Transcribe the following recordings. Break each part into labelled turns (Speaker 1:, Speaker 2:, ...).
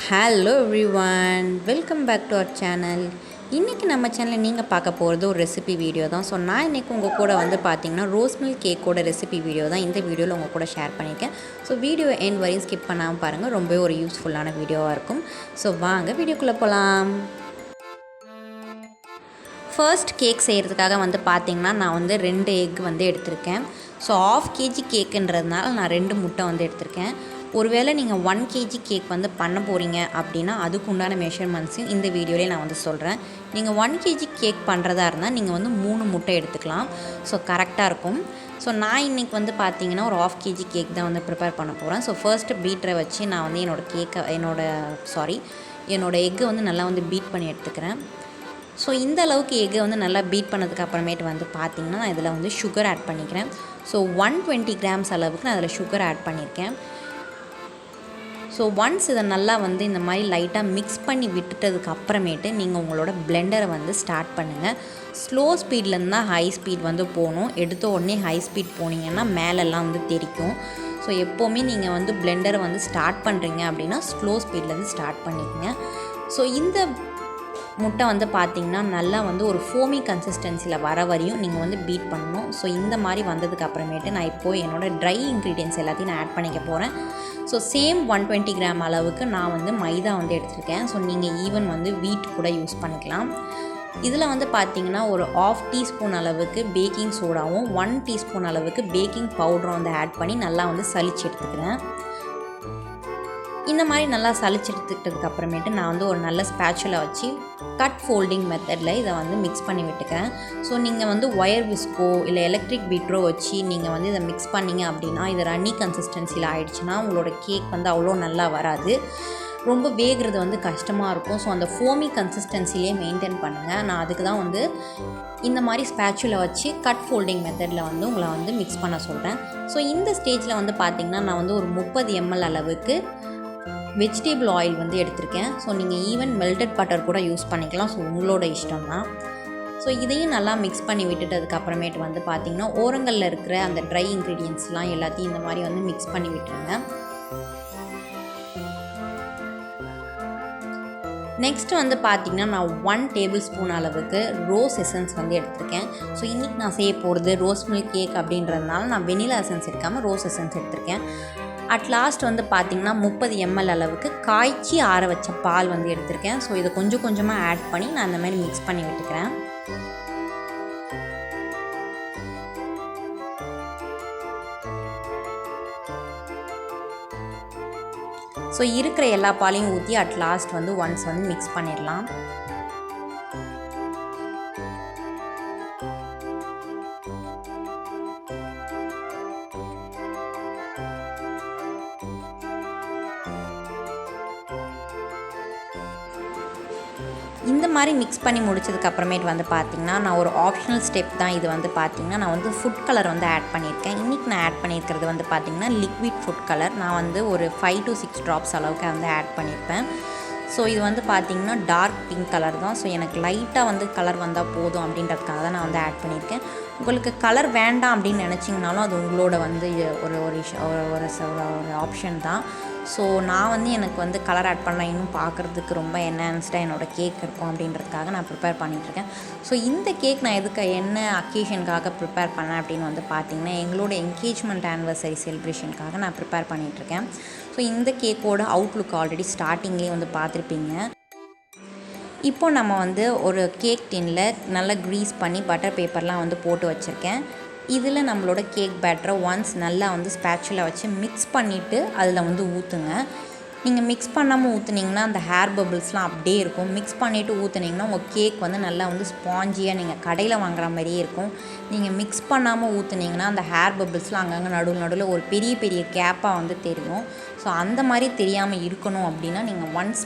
Speaker 1: Hello everyone, welcome back to our channel. இன்றைக்கி நம்ம சேனலில் நீங்கள் பார்க்க போகிறது ஒரு ரெசிபி வீடியோ தான். ஸோ நான் இன்றைக்கி உங்கள் கூட பார்த்திங்கன்னா ரோஸ் மில்க் கேக்கோட ரெசிபி வீடியோ தான் இந்த வீடியோவில் உங்கள் கூட ஷேர் பண்ணியிருக்கேன். ஸோ வீடியோ எண்ட் வரையும் ஸ்கிப் பண்ணாமல் பாருங்கள், ரொம்பவே ஒரு யூஸ்ஃபுல்லான வீடியோவாக இருக்கும். ஸோ வாங்க வீடியோக்குள்ளே போகலாம். ஃபர்ஸ்ட் கேக் செய்கிறதுக்காக பார்த்திங்கன்னா நான் 2 எக் எடுத்திருக்கேன். ஸோ 1/2 kg கேக்குன்றதுனால நான் 2 முட்டை எடுத்திருக்கேன். ஒருவேளை நீங்கள் 1 kg கேக் பண்ண போகிறீங்க அப்படின்னா அதுக்கு உண்டான மெஷர்மெண்ட்ஸையும் இந்த வீடியோலேயே நான் சொல்கிறேன். நீங்கள் 1 kg கேக் பண்ணுறதா இருந்தால் நீங்கள் 3 முட்டை எடுத்துக்கலாம். ஸோ கரெக்டாக இருக்கும். ஸோ நான் இன்றைக்கி பார்த்திங்கன்னா ஒரு 1/2 kg கேக் தான் ப்ரிப்பேர் பண்ண போகிறேன். ஸோ ஃபர்ஸ்ட்டு பீட்டரை வச்சு நான் என்னோடய எக்கை நல்லா பீட் பண்ணி எடுத்துக்கிறேன். ஸோ இந்த அளவுக்கு எக்கை நல்லா பீட் பண்ணதுக்கு அப்புறமேட்டு பார்த்திங்கன்னா நான் இதில் சுகர் ஆட் பண்ணிக்கிறேன். ஸோ 120 கிராம்ஸ் அளவுக்கு நான் அதில் சுகர் ஆட் பண்ணியிருக்கேன். ஸோ ஒன்ஸ் இதை நல்லா இந்த மாதிரி லைட்டாக மிக்ஸ் பண்ணி விட்டுட்டதுக்கு அப்புறமேட்டு நீங்கள் உங்களோட பிளெண்டரை ஸ்டார்ட் பண்ணுங்கள். ஸ்லோ ஸ்பீட்லேருந்து தான் ஹை ஸ்பீட் போகணும். எடுத்த உடனே ஹை ஸ்பீட் போனீங்கன்னா மேலெல்லாம் தெரிக்கும். ஸோ எப்போவுமே நீங்கள் பிளெண்டரை ஸ்டார்ட் பண்ணுறீங்க அப்படின்னா ஸ்லோ ஸ்பீட்லேருந்து ஸ்டார்ட் பண்ணிக்கோங்க. ஸோ இந்த முட்டை பார்த்திங்கன்னா நல்லா ஒரு ஃபோமி கன்சிஸ்டன்சியில் வர வரையும் நீங்கள் பீட் பண்ணணும். ஸோ இந்த மாதிரி வந்ததுக்கு அப்புறமேட்டு நான் இப்போது என்னோடய ட்ரை இன்க்ரீடியன்ஸ் எல்லாத்தையும் நான் ஆட் பண்ணிக்க போகிறேன். ஸோ சேம் 120 கிராம் அளவுக்கு நான் மைதா எடுத்துருக்கேன். ஸோ நீங்கள் ஈவன் வீட் கூட யூஸ் பண்ணிக்கலாம். இதில் பார்த்திங்கன்னா ஒரு 1/2 டீஸ்பூன் அளவுக்கு பேக்கிங் சோடாவும் 1 டீஸ்பூன் அளவுக்கு பேக்கிங் பவுடரும் ஆட் பண்ணி நல்லா சலிச்சு எடுத்துக்கிறேன். இந்த மாதிரி நல்லா சலிச்சு எடுத்துக்கிட்டதுக்கு அப்புறமேட்டு நான் ஒரு நல்ல ஸ்பேச்சுலா வச்சு கட் ஃபோல்டிங் மெத்தடில் இதை மிக்ஸ் பண்ணி விட்டுக்கிறேன். ஸோ நீங்கள் ஒயர் விஸ்கோ இல்லை எலக்ட்ரிக் பீட்ரோ வச்சு நீங்கள் இதை மிக்ஸ் பண்ணிங்க அப்படின்னா இது ரன்னி கன்சிஸ்டன்சியில் ஆகிடுச்சுன்னா உங்களோட கேக் அவ்வளோ நல்லா வராது, ரொம்ப வேகிறது கஷ்டமாக இருக்கும். ஸோ அந்த ஃபோமி கன்சிஸ்டன்சிலே மெயின்டைன் பண்ணுங்கள். நான் அதுக்கு தான் இந்த மாதிரி ஸ்பேச்சுலா வச்சு கட் ஃபோல்டிங் மெத்தடில் உங்களை மிக்ஸ் பண்ண சொல்கிறேன். ஸோ இந்த ஸ்டேஜில் பார்த்திங்கன்னா நான் ஒரு 30 ml அளவுக்கு வெஜிடபிள் ஆயில் எடுத்திருக்கேன். ஸோ நீங்கள் ஈவன் மெல்டட் பட்டர் கூட யூஸ் பண்ணிக்கலாம். ஸோ உங்களோட இஷ்டம் தான். ஸோ இதையும் நல்லா மிக்ஸ் பண்ணி விட்டுட்டதுக்கு அப்புறமேட்டு பார்த்திங்கன்னா ஓரங்களில் இருக்கிற அந்த ட்ரை இன்க்ரீடியன்ஸ்லாம் எல்லாத்தையும் இந்த மாதிரி மிக்ஸ் பண்ணி விட்டுருங்க. நெக்ஸ்ட்டு பார்த்திங்கன்னா நான் 1 டேபிள் ஸ்பூன் அளவுக்கு ரோஸ் எசன்ஸ் எடுத்திருக்கேன். ஸோ இன்றைக்கி நான் செய்ய போகிறது ரோஸ் மில்க் கேக் அப்படின்றதுனால நான் வெனிலா எசன்ஸ் எடுக்காமல் ரோஸ் எசன்ஸ் எடுத்திருக்கேன். அட் லாஸ்ட் பார்த்திங்கன்னா 30 ml அளவுக்கு காய்ச்சி ஆற வச்ச பால் எடுத்திருக்கேன். ஸோ இதை கொஞ்சம் கொஞ்சமாக ஆட் பண்ணி நான் அந்த மாதிரி மிக்ஸ் பண்ணி விட்டுக்கிறேன். ஸோ இருக்கிற எல்லா பாலையும் ஊற்றி அட் லாஸ்ட் ஒன்ஸ் மிக்ஸ் பண்ணிடலாம். இந்த மாதிரி மிக்ஸ் பண்ணி முடிச்சதுக்கு அப்புறமேட்டு பார்த்திங்கன்னா நான் ஒரு ஆப்ஷனல் ஸ்டெப் தான் இது பார்த்திங்கன்னா நான் ஃபுட் கலர் ஆட் பண்ணியிருக்கேன். இன்றைக்கி நான் ஆட் பண்ணியிருக்கிறது பார்த்திங்கன்னா லிக்விட் ஃபுட் கலர். நான் ஒரு 5 to 6 ட்ராப்ஸ் அளவுக்கு ஆட் பண்ணியிருப்பேன். ஸோ இது பார்த்திங்கன்னா டார்க் பிங்க் கலர் தான். ஸோ எனக்கு லைட்டாக கலர் வந்தால் போதும் அப்படின்றதுக்காக தான் நான் ஆட் பண்ணியிருக்கேன். உங்களுக்கு கலர் வேண்டாம் அப்படின்னு நினச்சிங்கனாலும் அது உங்களோட ஒரு ஆப்ஷன் தான். ஸோ நான் எனக்கு கலர் ஆட் பண்ணால் இன்னும் பார்க்குறதுக்கு ரொம்ப என்ஹான்ஸ்டாக என்னோடய கேக் இருக்கும் அப்படின்றதுக்காக நான் ப்ரிப்பேர் பண்ணிகிட்ருக்கேன். ஸோ இந்த கேக் நான் என்ன அக்கேஷனுக்காக ப்ரிப்பேர் பண்ணேன் அப்படின்னு பார்த்திங்கன்னா எங்களோட என்கேஜ்மெண்ட் ஆனிவர்சரி செலிப்ரேஷனுக்காக நான் ப்ரிப்பேர் பண்ணிகிட்ருக்கேன். ஸோ இந்த கேக்கோட அவுட்லுக் ஆல்ரெடி ஸ்டார்டிங்லேயே பார்த்துருப்பீங்க. இப்போ நம்ம ஒரு கேக் டின்னில் நல்லா க்ரீஸ் பண்ணி பட்டர் பேப்பர்லாம் போட்டு வச்சுருக்கேன். இதில் நம்மளோட கேக் பேட்டரை ஒன்ஸ் நல்லா ஸ்பேச்சுலா வச்சு மிக்ஸ் பண்ணிவிட்டு அதில் ஊற்றுங்க. நீங்கள் மிக்ஸ் பண்ணாமல் ஊற்றுனீங்கன்னா அந்த ஹேர் பபிள்ஸ்லாம் அப்படியே இருக்கும். மிக்ஸ் பண்ணிவிட்டு ஊற்றுனீங்கன்னா உங்கள் கேக் நல்லா ஸ்பாஞ்சியாக நீங்கள் கடையில் வாங்குற மாதிரியே இருக்கும். நீங்கள் மிக்ஸ் பண்ணாமல் ஊற்றுனீங்கன்னா அந்த ஹேர் பபிள்ஸ்லாம் அங்கங்கே நடுவில் ஒரு பெரிய பெரிய கேப்பாக தெரியும். ஸோ அந்த மாதிரி தெரியாமல் இருக்கணும் அப்படின்னா நீங்கள் ஒன்ஸ்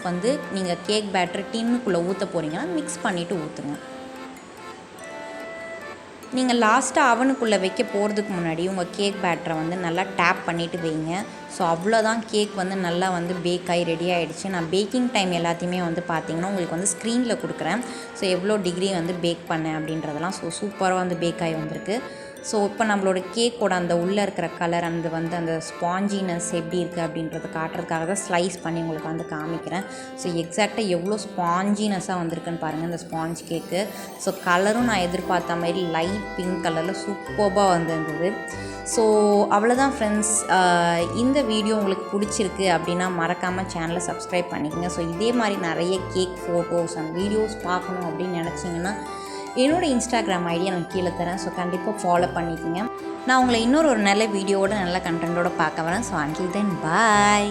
Speaker 1: நீங்கள் கேக் பேட்டர் டின்னுக்குள்ளே ஊற்ற போகிறீங்கன்னா மிக்ஸ் பண்ணிவிட்டு ஊற்றுங்க. நீங்கள் லாஸ்ட்டாக அவனுக்குள்ளே வைக்க போகிறதுக்கு முன்னாடி உங்கள் கேக் பேட்டரை நல்லா டேப் பண்ணிவிட்டு வைங்க. ஸோ அவ்வளோதான், கேக் நல்லா பேக் ஆகி ரெடி ஆகிடுச்சு. நான் பேக்கிங் டைம் எல்லாத்தையுமே பார்த்திங்கன்னா உங்களுக்கு ஸ்க்ரீனில் கொடுக்குறேன். ஸோ எவ்வளோ டிகிரி பேக் பண்ணேன் அப்படின்றதெல்லாம். ஸோ சூப்பராக பேக் ஆகி வந்திருக்கு. ஸோ இப்போ நம்மளோட கேக்கோட அந்த உள்ளே இருக்கிற கலர் அந்த ஸ்பாஞ்சினஸ் எப்படி இருக்குது அப்படின்றத காட்டுறதுக்காக தான் ஸ்லைஸ் பண்ணி உங்களுக்கு வந்து காமிக்கிறேன். ஸோ எக்ஸாக்டாக எவ்வளோ ஸ்பாஞ்சினஸாக வந்திருக்குன்னு பாருங்கள் இந்த ஸ்பாஞ்ச் கேக்கு. ஸோ கலரும் நான் எதிர்பார்த்த மாதிரி லைட் பிங்க் கலரில் சூப்பராக வந்திருந்தது. ஸோ அவ்வளோதான் ஃப்ரெண்ட்ஸ். இந்த வீடியோ உங்களுக்கு பிடிச்சிருக்கு அப்படின்னா மறக்காமல் சேனலை சப்ஸ்கிரைப் பண்ணிக்கோங்க. ஸோ இதே மாதிரி நிறைய கேக் ஃபோட்டோஸ் அண்ட் வீடியோஸ் பார்க்கணும் அப்படின்னு நினச்சிங்கன்னா என்னோடய இன்ஸ்டாகிராம் ஐடியை நான் கீழே தரேன். ஸோ கண்டிப்பாக ஃபாலோ பண்ணிக்கோங்க. நான் உங்களை இன்னொரு நல்ல வீடியோவோட நல்ல கண்டென்ட்டோடு பார்க்க வரேன். ஸோ அன்டில் தென் பாய்.